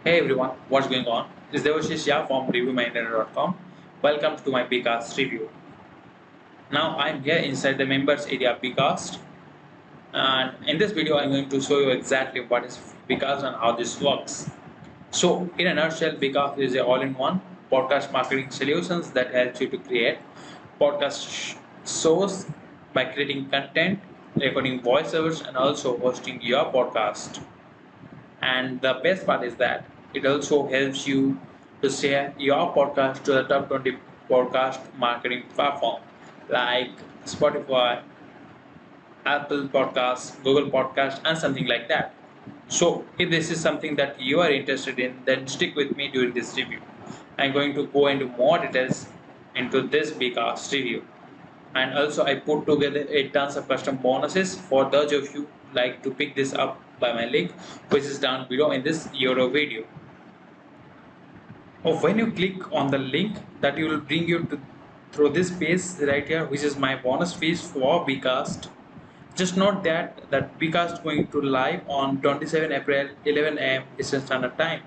Hey everyone, what's going on? This is Devashish from reviewmyinternet.com. Welcome to my bCast review. Now I'm here inside the members area of bCast, and in this video I'm going to show you exactly what is bCast and how this works. So in a nutshell, bCast is a all-in-one podcast marketing solutions that helps you to create podcast shows by creating content, recording voiceovers, and also hosting your podcast. And the best part is that it also helps you to share your podcast to the top 20 podcast marketing platform like Spotify, Apple Podcasts, Google Podcasts, and something like that. So, if this is something that you are interested in, then stick with me during this review. I'm going to go into more details into this bCast review. And also, I put together a tons of custom bonuses for those of you like to pick this up by my link, which is down below in this Euro video. When you click on the link, that will bring you to through this page right here, which is my bonus fees for bCast. Just note that bCast going to live on 27 April 11 a.m. Eastern Standard Time.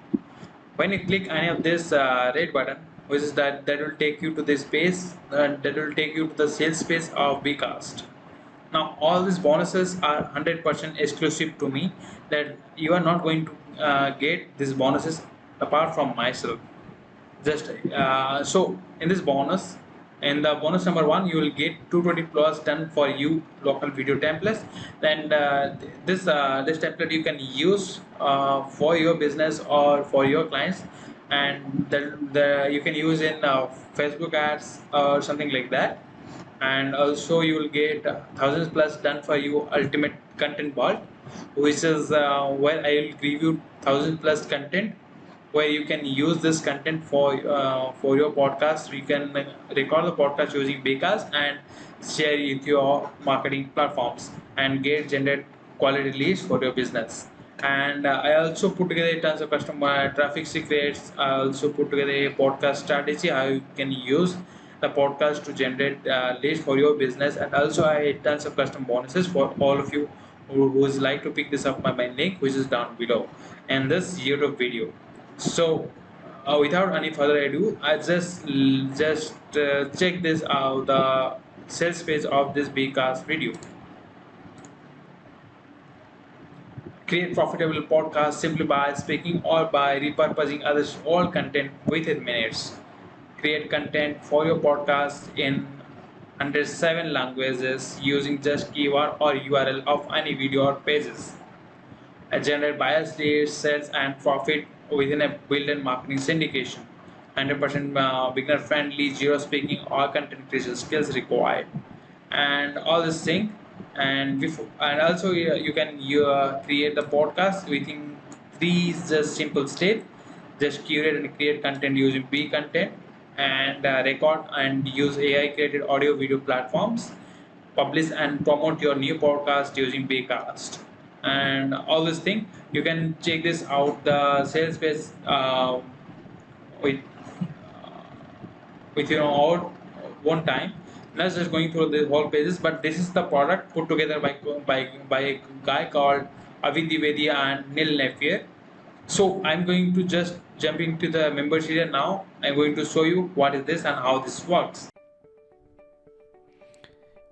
When you click any of this red button, which is that will take you to this page, that will take you to the sales page of bCast. Now all these bonuses are 100% exclusive to me, that you are not going to get these bonuses apart from myself. Just so in this bonus, in the bonus number one, you will get 220 plus done for you local video templates. And this template you can use for your business or for your clients, and you can use in Facebook ads or something like that. And also you will get thousands plus done for you ultimate content vault, which is where I will give you thousand plus content, where you can use this content for your podcast. You can record the podcast using bCast and share it with your marketing platforms and get generate quality leads for your business. And I also put together tons of customer traffic secrets. I also put together a podcast strategy, how you can use the podcast to generate leads for your business. And also I had tons of custom bonuses for all of you who's like to pick this up by my link, which is down below in this YouTube video. So without any further ado, I just check this out, the sales page of this bCast video. Create profitable podcasts simply by speaking or by repurposing others' old content within minutes. Create content for your podcast in under 7 languages using just keyword or URL of any video or pages. Generate buyers, leads, sales, and profit within a built-in marketing syndication. 100% beginner friendly, zero speaking or content creation skills required, and all this thing. And also you can create the podcast within three just simple steps. Just curate and create content using B content, and record and use AI created audio video platforms. Publish and promote your new podcast using bCast, and all this thing. You can check this out, the sales page with with your own one time. Not just going through the whole pages, but this is the product put together by a guy called Avi Divedia and Neil Napier. So I'm going to just jump into the members area now. I'm going to show you what is this and how this works.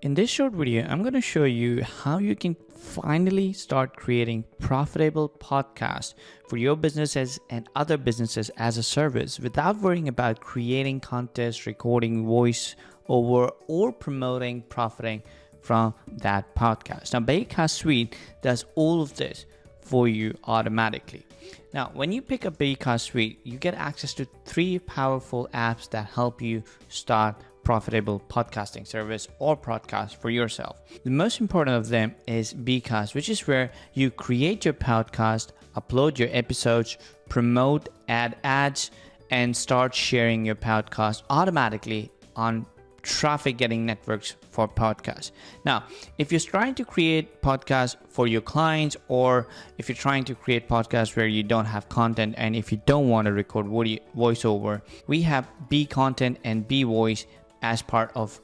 In this short video, I'm going to show you how you can finally start creating profitable podcasts for your businesses and other businesses as a service without worrying about creating contests, recording voice over, or promoting profiting from that podcast. Now, bCast Suite does all of this for you automatically. Now, when you pick up bCast Suite, you get access to 3 powerful apps that help you start profitable podcasting service or podcast for yourself. The most important of them is bCast, which is where you create your podcast, upload your episodes, promote, add ads, and start sharing your podcast automatically on traffic getting networks for podcasts. Now, if you're trying to create podcasts for your clients, or if you're trying to create podcasts where you don't have content, and if you don't want to record voiceover, we have B content and B voice as part of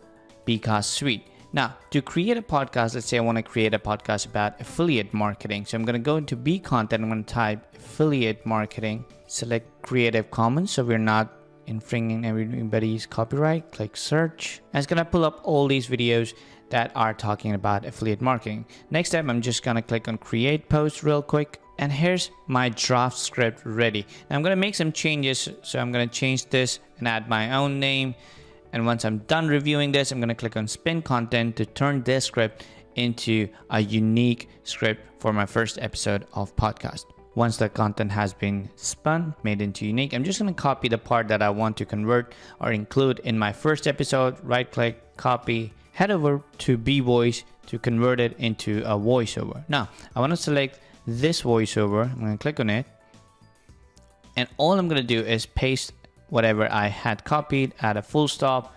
bCast Suite. Now, to create a podcast, let's say I want to create a podcast about affiliate marketing. So I'm going to go into B content. I'm going to type affiliate marketing, select Creative Commons so we're not infringing everybody's copyright. Click search. And it's going to pull up all these videos that are talking about affiliate marketing. Next step, I'm just going to click on create post real quick. And here's my draft script ready. Now I'm going to make some changes. So I'm going to change this and add my own name. And once I'm done reviewing this, I'm going to click on spin content to turn this script into a unique script for my first episode of podcast. Once the content has been spun, made into unique, I'm just going to copy the part that I want to convert or include in my first episode. Right click, copy, head over to bVoice to convert it into a voiceover. Now, I want to select this voiceover. I'm going to click on it. And all I'm going to do is paste whatever I had copied, add a full stop,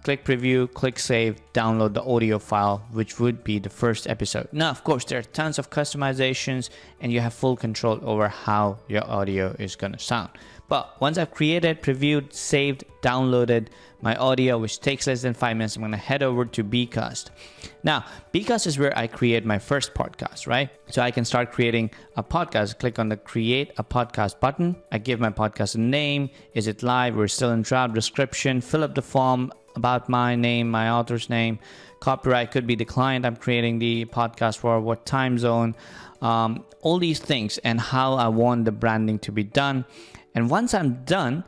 click preview, click save, download the audio file, which would be the first episode. Now, of course, there are tons of customizations and you have full control over how your audio is going to sound. But once I've created, previewed, saved, downloaded my audio, which takes less than 5 minutes, I'm going to head over to bCast. Now, bCast is where I create my first podcast, right? So I can start creating a podcast. Click on the create a podcast button. I give my podcast a name. Is it live? We're still in draft. Description. Fill up the form about my name, my author's name. Copyright could be the client I'm creating the podcast for, what time zone, all these things, and how I want the branding to be done. And once I'm done,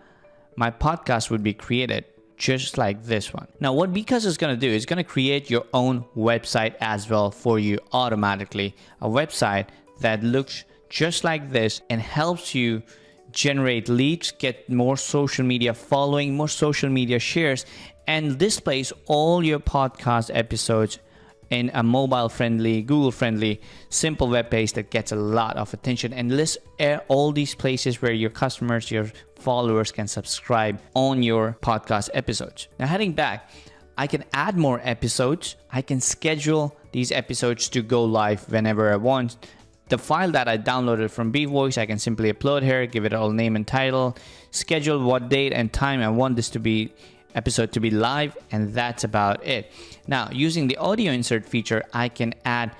my podcast would be created just like this one. Now, what bCast is going to do is going to create your own website as well for you automatically. A website that looks just like this and helps you generate leads, get more social media following, more social media shares, and displays all your podcast episodes in a mobile-friendly, Google-friendly, simple web page that gets a lot of attention and lists all these places where your customers, your followers can subscribe on your podcast episodes. Now, heading back, I can add more episodes. I can schedule these episodes to go live whenever I want. The file that I downloaded from bVoice, I can simply upload here, give it all name and title, schedule what date and time I want this episode to be live, and that's about it. Now, using the audio insert feature, I can add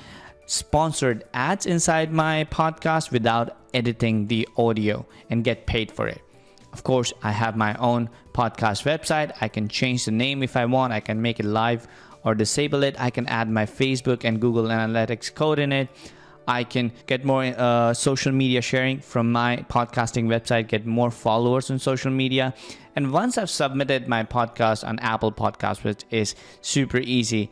sponsored ads inside my podcast without editing the audio and get paid for it. Of course, I have my own podcast website. I can change the name if I want. I can make it live or disable it. I can add my Facebook and Google Analytics code in it. I can get more social media sharing from my podcasting website, get more followers on social media. And once I've submitted my podcast on Apple Podcasts, which is super easy,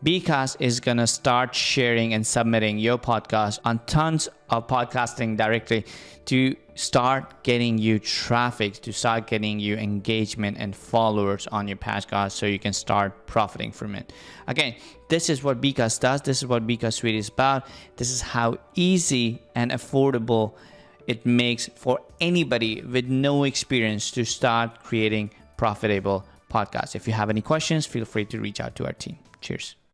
bCast is going to start sharing and submitting your podcast on tons of podcasting directory to start getting you traffic, to start getting you engagement and followers on your podcast so you can start profiting from it. Again, this is what bCast does. This is what bCast Suite is about. This is how easy and affordable it makes for anybody with no experience to start creating profitable podcasts. If you have any questions, feel free to reach out to our team. Cheers.